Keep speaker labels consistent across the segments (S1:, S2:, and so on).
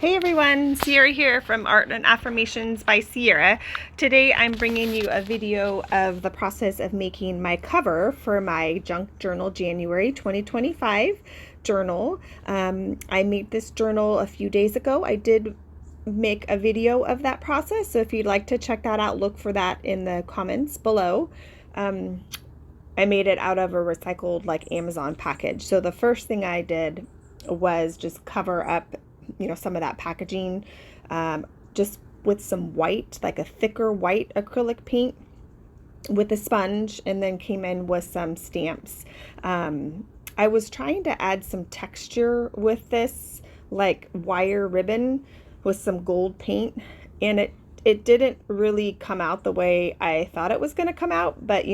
S1: Hey everyone, Sierra here from Art and Affirmations by Sierra. Today I'm bringing you a video of the process of making my cover for my Junk Journal January 2025 journal. I made this journal a few days ago. I did make a video of that process, so if you'd like to check that out, look for that in the comments below. I made it out of a recycled Amazon package. So the first thing I did was just cover up some of that packaging just with some white, like a thicker white acrylic paint with a sponge, and then came in with some stamps. I was trying to add some texture with this, like wire ribbon with some gold paint, and it didn't really come out the way I thought it was going to come out, but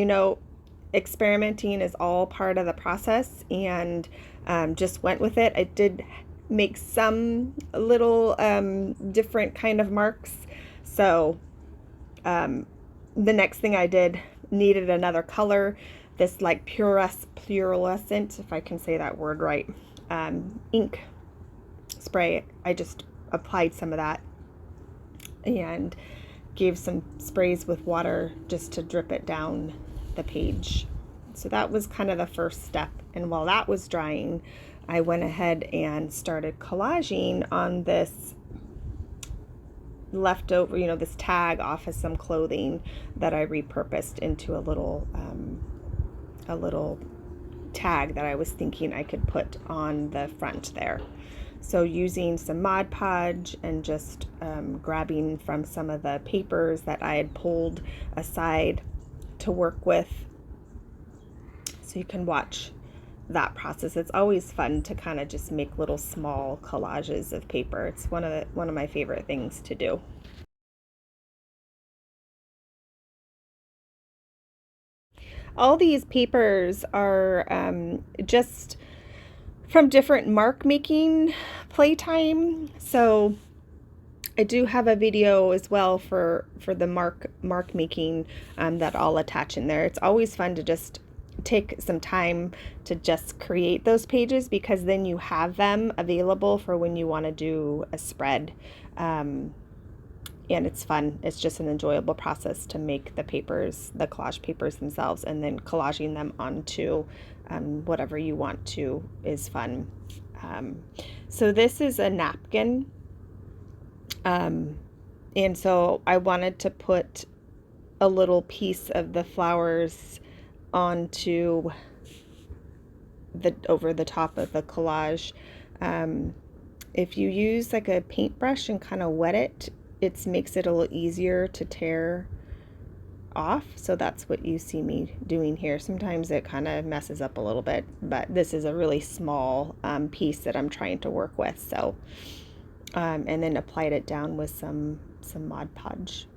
S1: experimenting is all part of the process, and just went with it. I did make some little different kind of marks. So the next thing I did needed another color, this like purulescent, if I can say that word right, ink spray. I just applied some of that and gave some sprays with water just to drip it down the page. So that was kind of the first step. And while that was drying, I went ahead and started collaging on this leftover, this tag off of some clothing that I repurposed into a little tag that I was thinking I could put on the front there. So using some Mod Podge and just grabbing from some of the papers that I had pulled aside to work with. So you can watch that process. It's always fun to kind of just make little small collages of paper. It's one of my favorite things to do. All these papers are just from different mark making playtime. So I do have a video as well for the mark making that I'll attach in there. It's always fun to just take some time to just create those pages, because then you have them available for when you want to do a spread. And it's fun. It's just an enjoyable process to make the papers, the collage papers themselves, and then collaging them onto whatever you want to is fun. So this is a napkin. And so I wanted to put a little piece of the flowers onto over the top of the collage. If you use like a paintbrush and kind of wet it, it makes it a little easier to tear off. So that's what you see me doing here. Sometimes it kind of messes up a little bit, but this is a really small piece that I'm trying to work with. So and then applied it down with some Mod Podge.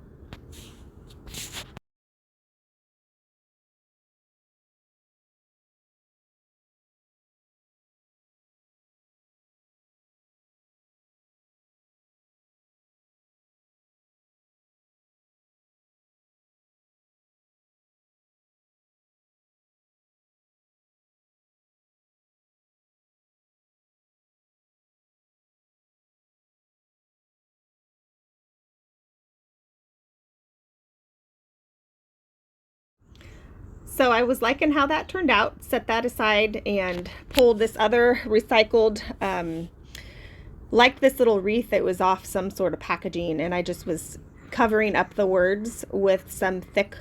S1: So I was liking how that turned out, set that aside, and pulled this other recycled, like this little wreath that was off some sort of packaging, and I just was covering up the words with some thick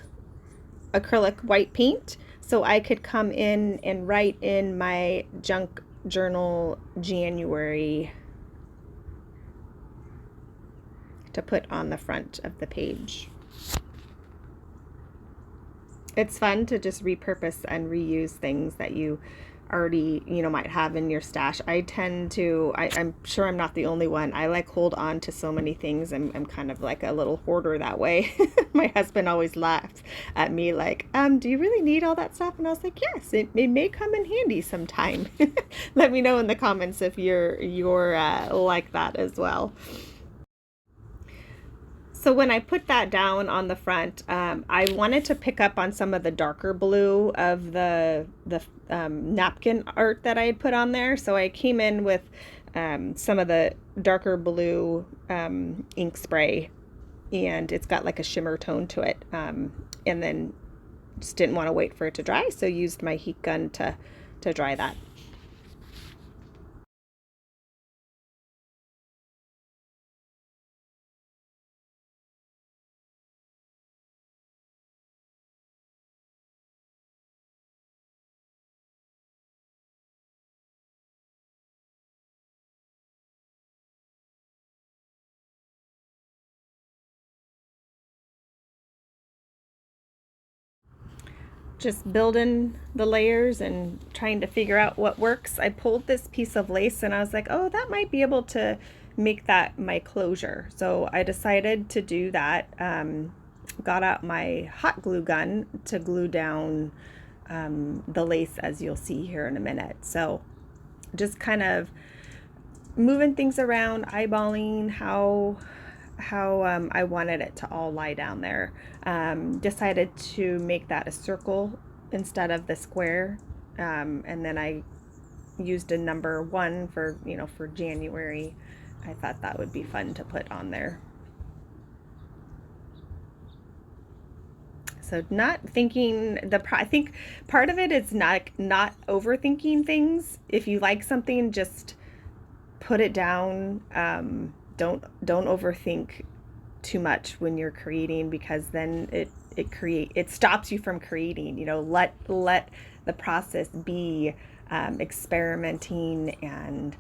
S1: acrylic white paint so I could come in and write in my Junk Journal January to put on the front of the page. It's fun to just repurpose and reuse things that you already might have in your stash. I tend to, I'm sure I'm not the only one, I hold on to so many things. I'm kind of like a little hoarder that way. My husband always laughs at me like, do you really need all that stuff? And I was like, yes, it may come in handy sometime. Let me know in the comments if you're like that as well. So when I put that down on the front, I wanted to pick up on some of the darker blue of the napkin art that I had put on there. So I came in with some of the darker blue ink spray, and it's got like a shimmer tone to it. And then just didn't want to wait for it to dry, so used my heat gun to dry that. Just building the layers and trying to figure out what works. I pulled this piece of lace and I was like, oh, that might be able to make that my closure. So I decided to do that. Got out my hot glue gun to glue down the lace, as you'll see here in a minute. So just kind of moving things around, eyeballing how I wanted it to all lie down there. Decided to make that a circle instead of the square, and then I used a number 1 for for January. I thought that would be fun to put on there. So not thinking I think part of it is not overthinking things. If you like something, just put it down. Don't overthink too much when you're creating, because then it stops you from creating. Let the process be experimenting and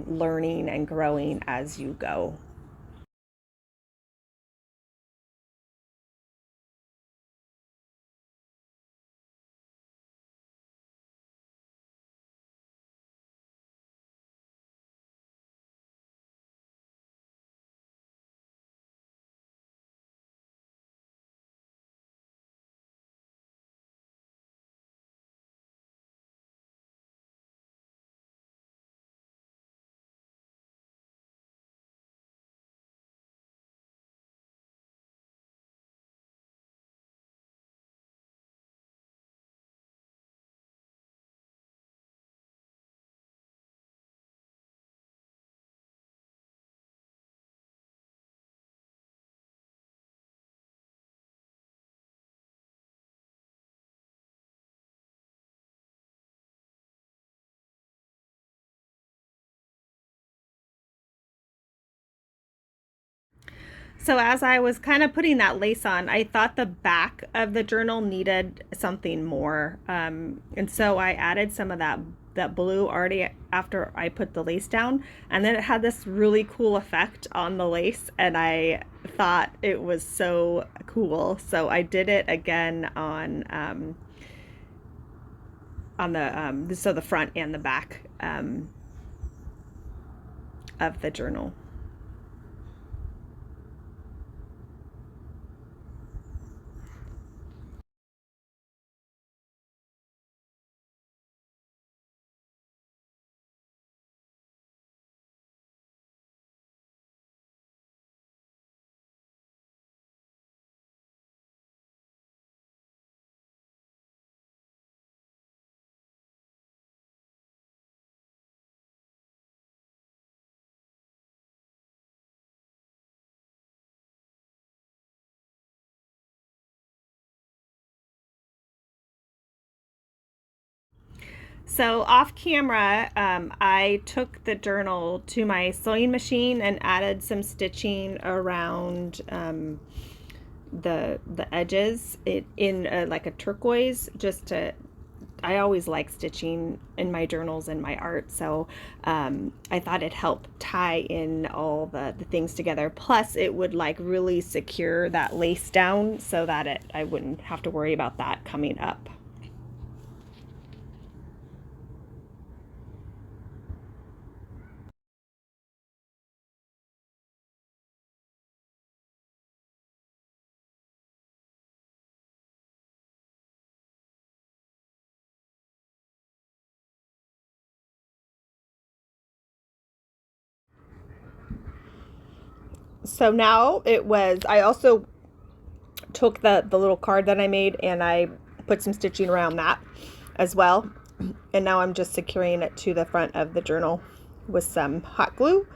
S1: learning and growing as you go. So as I was kind of putting that lace on, I thought the back of the journal needed something more, and so I added some of that blue already after I put the lace down, and then it had this really cool effect on the lace, and I thought it was so cool. So I did it again on the front and the back of the journal. So off camera, I took the journal to my sewing machine and added some stitching around the edges in like a turquoise, just to. I always like stitching in my journals and my art, so I thought it'd help tie in all the things together. Plus, it would like really secure that lace down so that I wouldn't have to worry about that coming up. So now I also took the little card that I made and I put some stitching around that as well. And now I'm just securing it to the front of the journal. with some hot glue.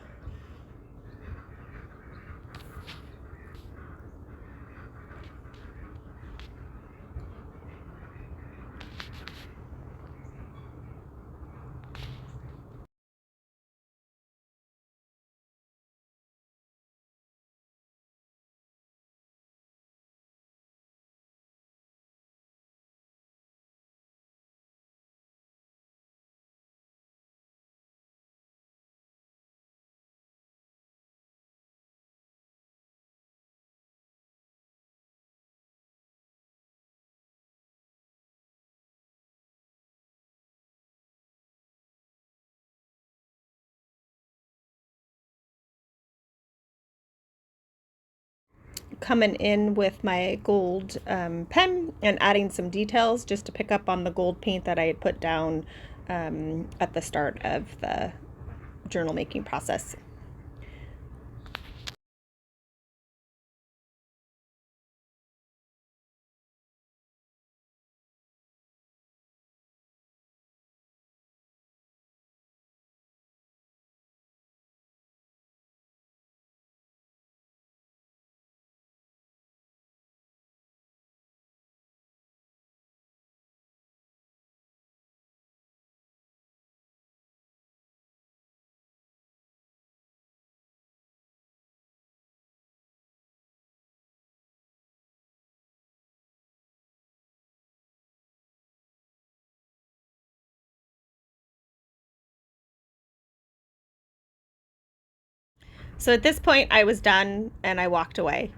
S1: Coming in with my gold pen and adding some details just to pick up on the gold paint that I had put down at the start of the journal making process. So at this point, I was done and I walked away.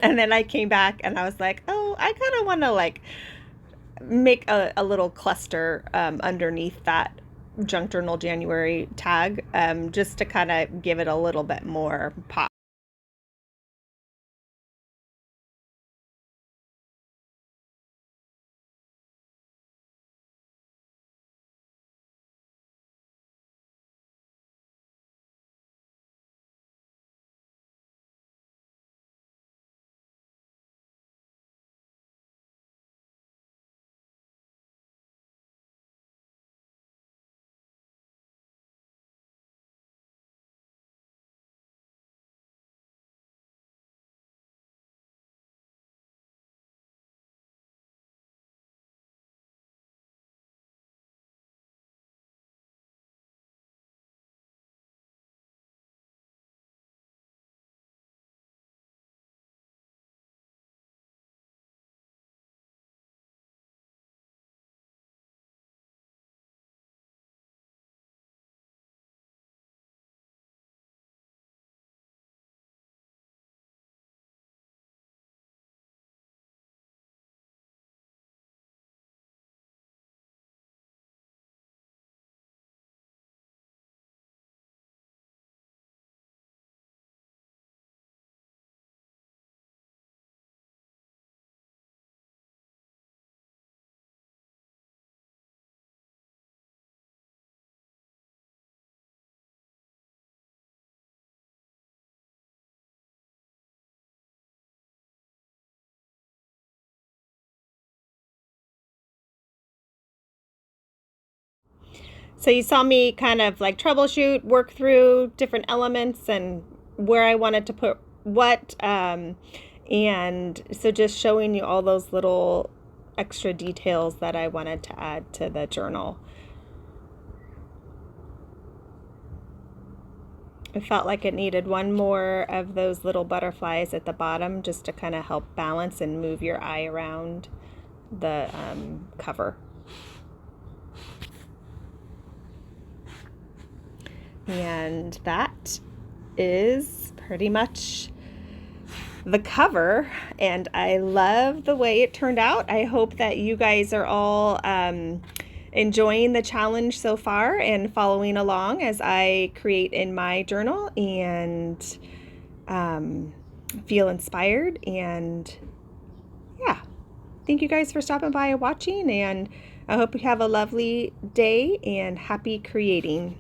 S1: And then I came back and I was like, oh, I kind of want to like make a little cluster underneath that Junk Journal January tag, just to kind of give it a little bit more pop. So you saw me kind of like troubleshoot, work through different elements and where I wanted to put what. And so just showing you all those little extra details that I wanted to add to the journal. I felt like it needed one more of those little butterflies at the bottom just to kind of help balance and move your eye around the cover. And that is pretty much the cover, and I love the way it turned out. I hope that you guys are all enjoying the challenge so far and following along as I create in my journal and feel inspired. And yeah, thank you guys for stopping by and watching, and I hope you have a lovely day and happy creating.